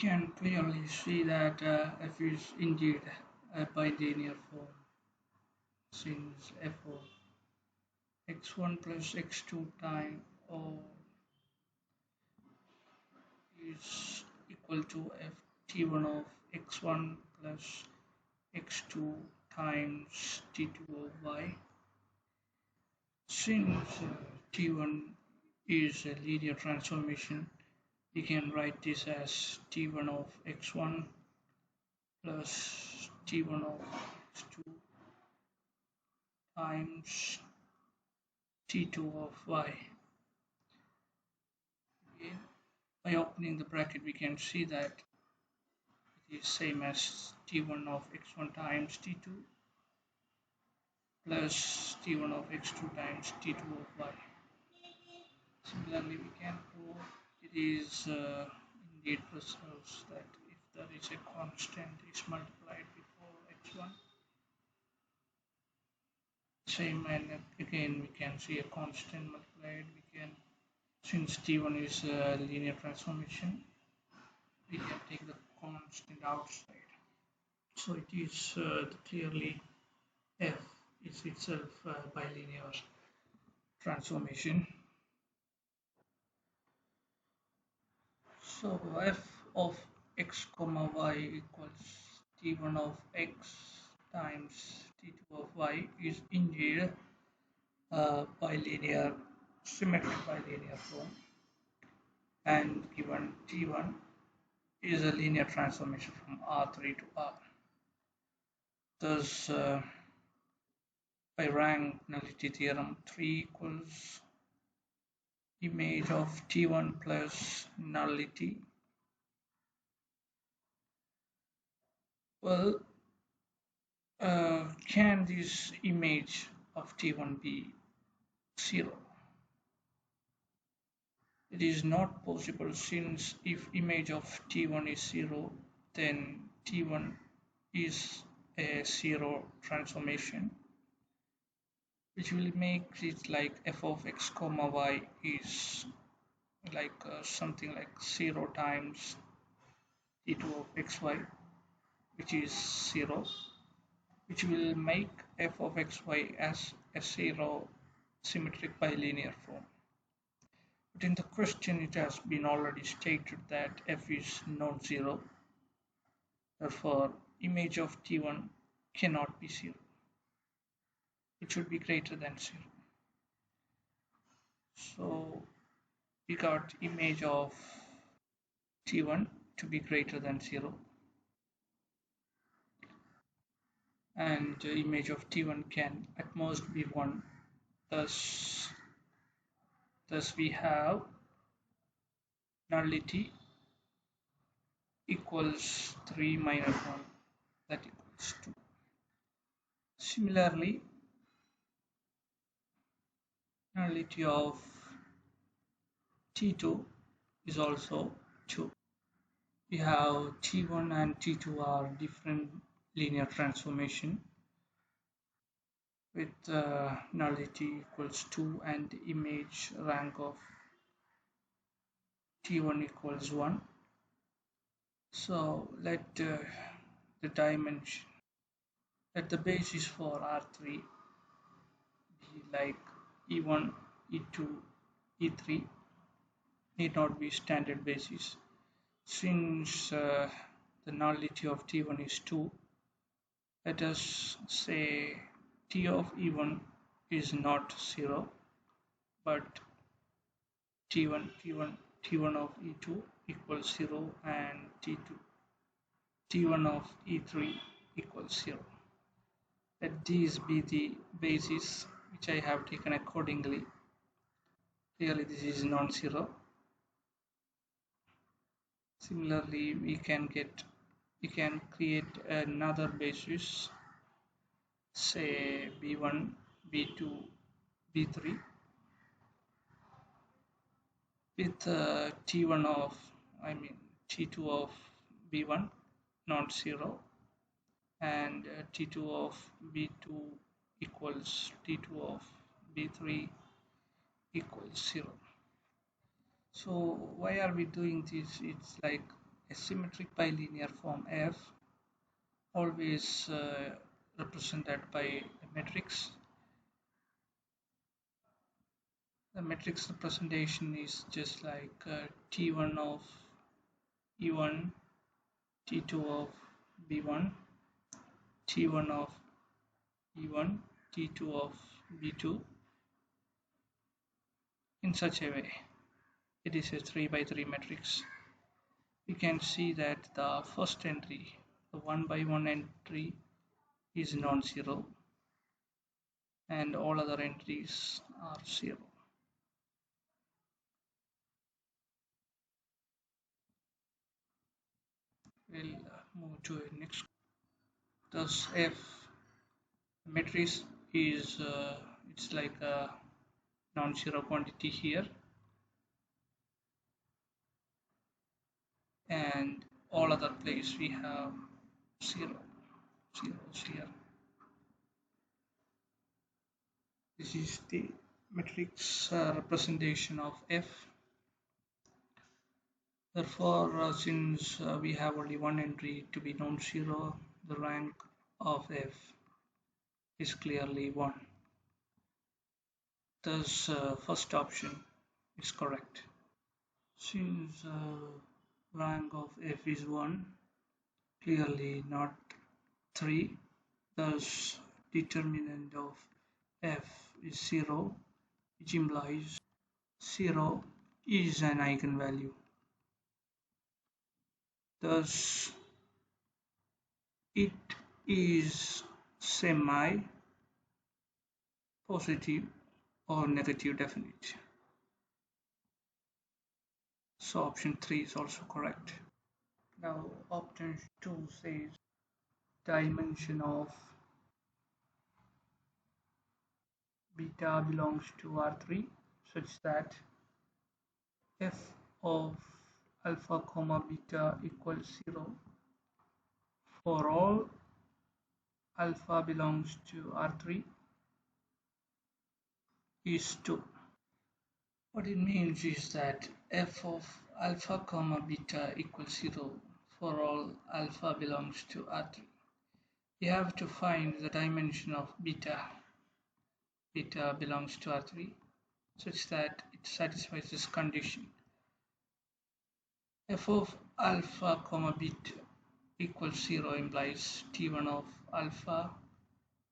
can clearly see that f is indeed a bilinear form, since f of x1 plus x2 time O is equal to f t1 of x1 plus x2 times t2 of y. Since t1 is a linear transformation, we can write this as t1 of x1 plus t1 of x2 times t2 of y. Okay. By opening the bracket, we can see that it is same as t1 of x1 times t2 plus t1 of x2 times t2 of y. Similarly, we can prove it is indeed preserves that if there is a constant is multiplied before x1, same, and again we can see a constant multiplied. We can, since t1 is a linear transformation, we can take the constant outside. So it is clearly f is itself a bilinear transformation. So f of x comma y equals t1 of x times t2 of y is indeed a bilinear, symmetric bilinear form, and given t1 is a linear transformation from R3 to R. Thus, by rank nullity theorem, 3 equals image of t1 plus nullity. Well, can this image of t1 be 0? It is not possible, since if image of t1 is 0, then t1 is a 0 transformation, which will make it like f of x comma y is like something like 0 times t2 of xy, which is 0, which will make f of xy as a 0 symmetric bilinear form. But in the question it has been already stated that f is non-zero, therefore image of t1 cannot be 0. It should be greater than 0. So we got image of t1 to be greater than 0, and image of t1 can at most be 1. Thus we have nullity equals 3 minus 1, that equals 2. Similarly, nullity of t2 is also 2. We have t1 and t2 are different linear transformation with nullity equals 2 and image rank of t1 equals 1. So let the dimension, let the basis for R3 be like E1, E2, E3, need not be standard basis. Since the nullity of T1 is 2, let us say T of E1 is not 0, but T1 of E2 equals 0, and T1 of E3 equals 0. Let these be the basis which I have taken accordingly. Clearly this is non-zero. Similarly, we can create another basis, say B1, B2, B3, with T1 of, T2 of B1 not 0, and T2 of B2 equals T2 of B3 equals 0. So why are we doing this? It's like A symmetric bilinear form F, always represented by a matrix. The matrix representation is just like T1 of E1, T2 of B1, T1 of E1, T2 of B2, in such a way. It is a 3 by 3 matrix. We can see that the first entry, the 1 by 1 entry, is non-zero and all other entries are zero. We'll move to the next. Thus F matrix is it's like a non-zero quantity here, and all other place we have zeros here. This is the matrix representation of F. Therefore, since we have only one entry to be non-zero, the rank of F is clearly 1. Thus, first option is correct. Since rank of F is 1, clearly not 3, thus determinant of F is 0, which implies 0 is an eigenvalue. Thus, it is semi-positive or negative definite. So option 3 is also correct. Now option 2 says dimension of beta belongs to R3 such that f of alpha comma beta equals 0 for all alpha belongs to R3 is 2. What it means is that f of alpha comma beta equals 0 for all alpha belongs to R3. We have to find the dimension of beta belongs to R3 such that it satisfies this condition. F of alpha comma beta equals 0 implies T1 of alpha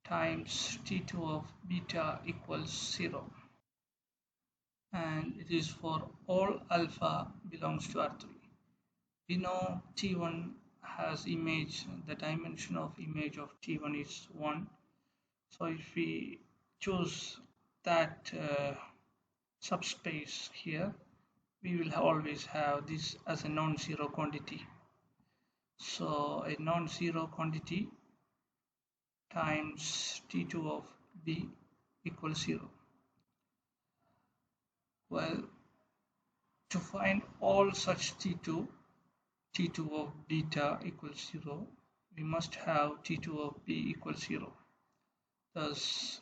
times T2 of beta equals 0, and it is for all alpha belongs to R3. We know T1 has image, the dimension of image of T1 is 1. So if we choose that subspace here, we will always have this as a non-zero quantity. So a non-zero quantity times T2 of B equals 0. Well, to find all such T2 of beta equals 0, we must have T2 of B equals 0. Thus,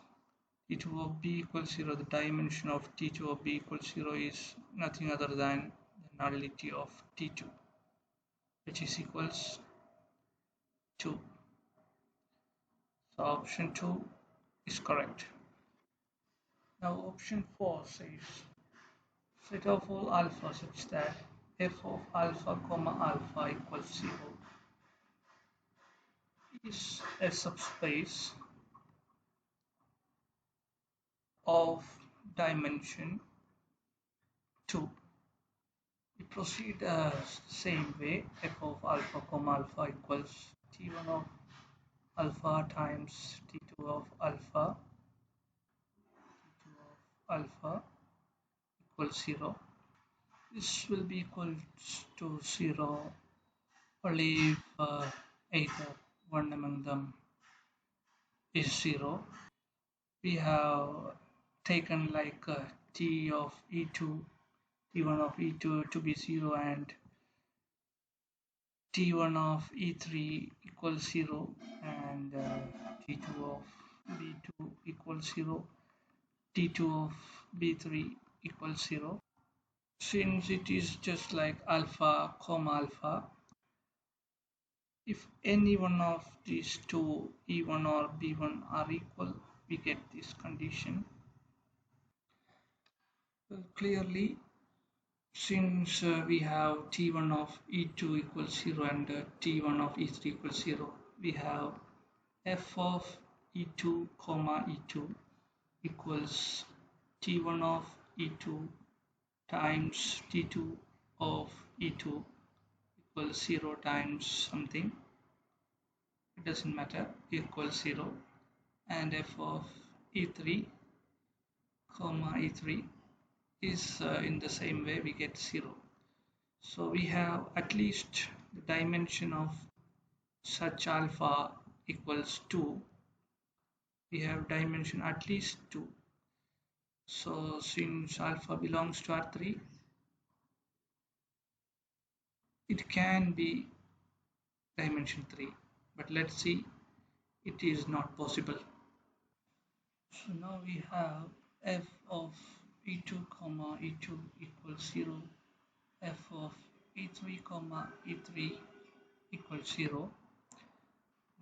T2 of B equals 0, the dimension of T2 of B equals 0 is nothing other than the nullity of T2, which is equals 2. So option 2 is correct. Now option 4 says set of all alpha such that f of alpha comma alpha equals 0 is a subspace of dimension 2. We proceed same way. F of alpha comma alpha equals T1 of alpha times T2 of alpha equals 0. This will be equal to 0 only if either one among them is 0. We have taken like T of E2, T1 of E2 to be 0 and T1 of E3 equals 0 and T2 of B2 equals 0, T2 of B3 equals 0. Since it is just like alpha comma alpha, If any one of these two, E1 or B1, are equal, we get this condition. Well, clearly, since we have T1 of E2 equals 0 and T1 of E3 equals 0, we have f of E2 comma E2 equals T1 of E2 times T2 of E2 equals 0 times something, it doesn't matter, equals 0, and f of E3 comma E3 is in the same way we get 0. So we have at least the dimension of such alpha equals 2. We have dimension at least 2. So since alpha belongs to R3, it can be dimension 3. But let's see, it is not possible. So now we have f of E2 comma E2 equals 0, f of E3 comma E3 equals 0.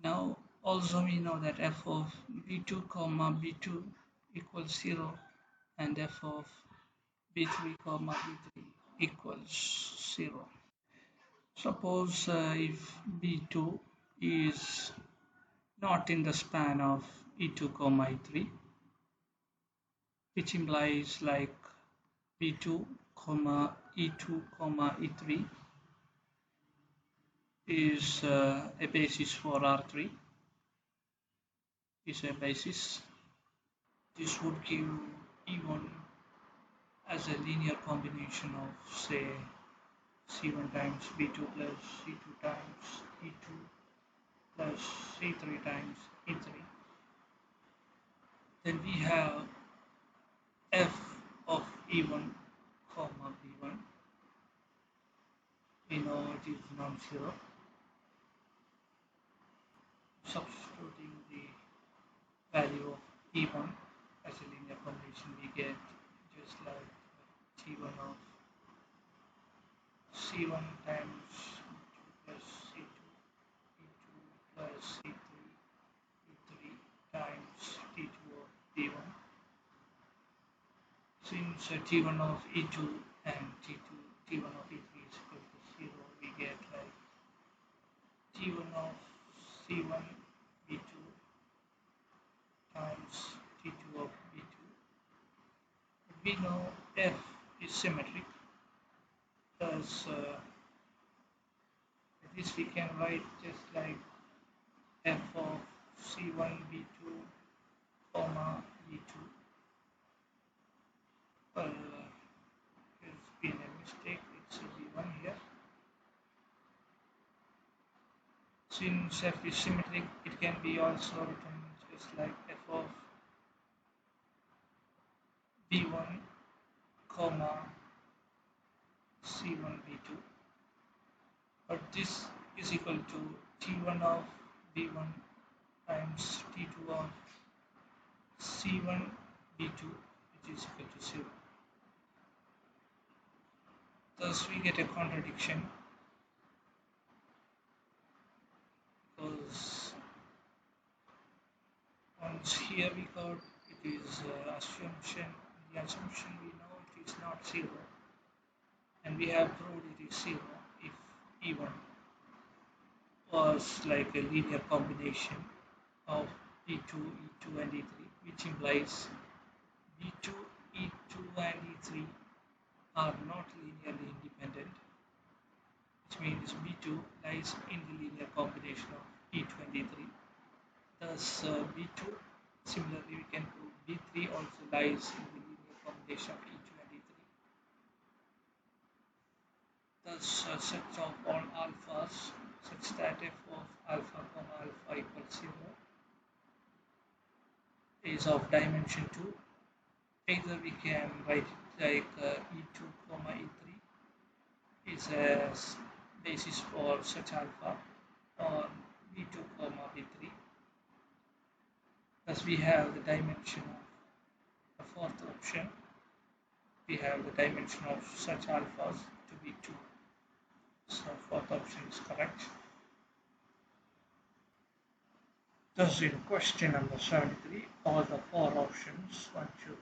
Now also we know that f of b2 comma b2 equals 0 and f of b3 comma b3 equals 0. Suppose if b2 is not in the span of e2 comma e3, which implies like b2 comma e2 comma e3 is a basis for R3, is a basis. This would give E1 as a linear combination of, say, C1 times B2 plus C2 times E2 plus C3 times E3. Then we have f of E1 comma B1. We know it is non-zero. Substituting the value of E1 as a linear combination, we get just like T1 of C1 times E2 plus C2, E2 plus C3, E3 times T2 of B1. Since T1 of E2 and T1 of E3 is equal to 0, we get like T1 of C1 B2 times T2 of B2. We know F is symmetric, thus this we can write just like f of c1 b2 comma b2. Well, there's been a mistake, it's a b1 here. Since f is symmetric, it can be also written just like f of b1 comma c1 b2, but this is equal to t1 of b1 times t2 of c1 b2, which is equal to 0. Thus we get a contradiction because once here we got it is assumption, the assumption we know it is not 0, and we have proved it is 0 if E1 was like a linear combination of E2, E2 and E3, which implies B2, E2 and E3 are not linearly independent, which means B2 lies in the linear combination of E2 and E3. Thus B2, similarly we can prove B3 also lies in the linear combination of E2 and E3. Thus such of all alphas such that f of alpha comma alpha equals 0 is of dimension 2. Either we can write it like E2 comma E3 is a basis for such alpha, or B2 comma B3. Thus we have the dimension of the fourth option. We have the dimension of such alphas to be 2. So fourth option is correct. Thus, in question number 73, all the four options 1, 2,